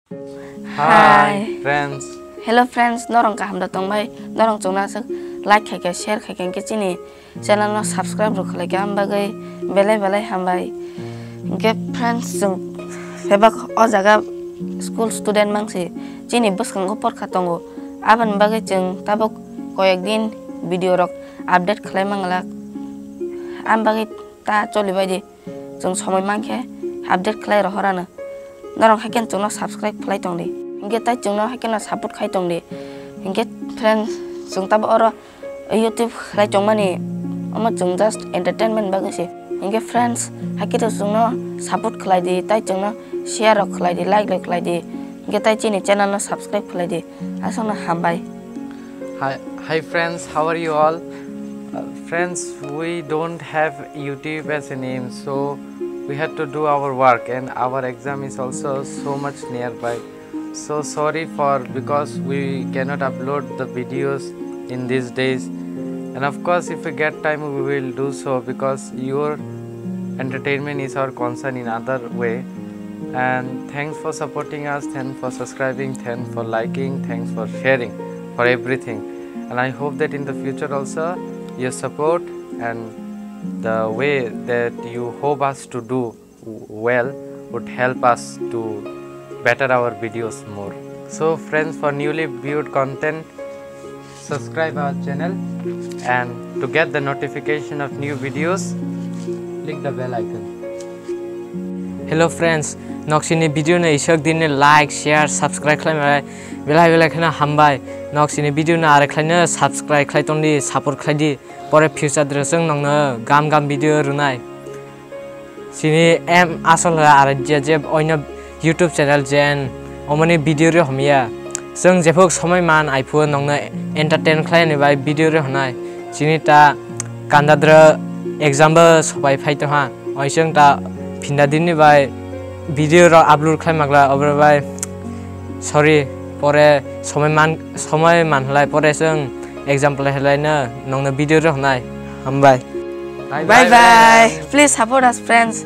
Hi friends. Hello friends, norong ka hamda tong bai, norong chungna sak like khaike share khaike ke chini channel no subscribe ro khlai ka ambagai belai hambai. Ke friends jung hebak o jaga school student mangsi chini buskang upor khatongo aban bagai jung tabok koyak din video rok update khlai mangla ambagai ta choli bai jung somoi mangkhe update khlai ro horana norong haken chungna subscribe khlai tong di Inge tai chungno haken support khai tong di inge friends chung tab oro YouTube khai chong mani ama chung just entertainment bagasi inge friends hakito chungno support khlai di tai chungno share khlai di like khlai di inge tai chini channel no subscribe khlai di asona hambai Hi friends, how are you all? Friends, we don't have YouTube as a name, so we had to do our work, and our exam is also so much nearby. So sorry because we cannot upload the videos in these days, and of course if we get time we will do so, because your entertainment is our concern in other way. And thanks for supporting us, thanks for subscribing, thanks for liking, thanks for sharing, for everything. And I hope that in the future also your support and the way that you hope us to do well would help us to better our videos more. So friends, for newly viewed content, subscribe our channel, and to get the notification of new videos, click the bell icon. Hello friends, noksini video na ishak din like, share, subscribe khlai belai khana hambai noksini video na are khlaina subscribe khlai tongdi support khlai di pore future dressing nongna gam video runai sini em asol are je oina YouTube channel jen omani video re homia sung jefok somai man iPhone nongna entertain khlai ni bai video re honai sini ta kandadra example sobai phaito ha oisung ta pinda dinni bai video ro upload khlai magla over bai sorry pore somai man halai pore sung example halai na nongna video re honai hambai bye bye please support us friends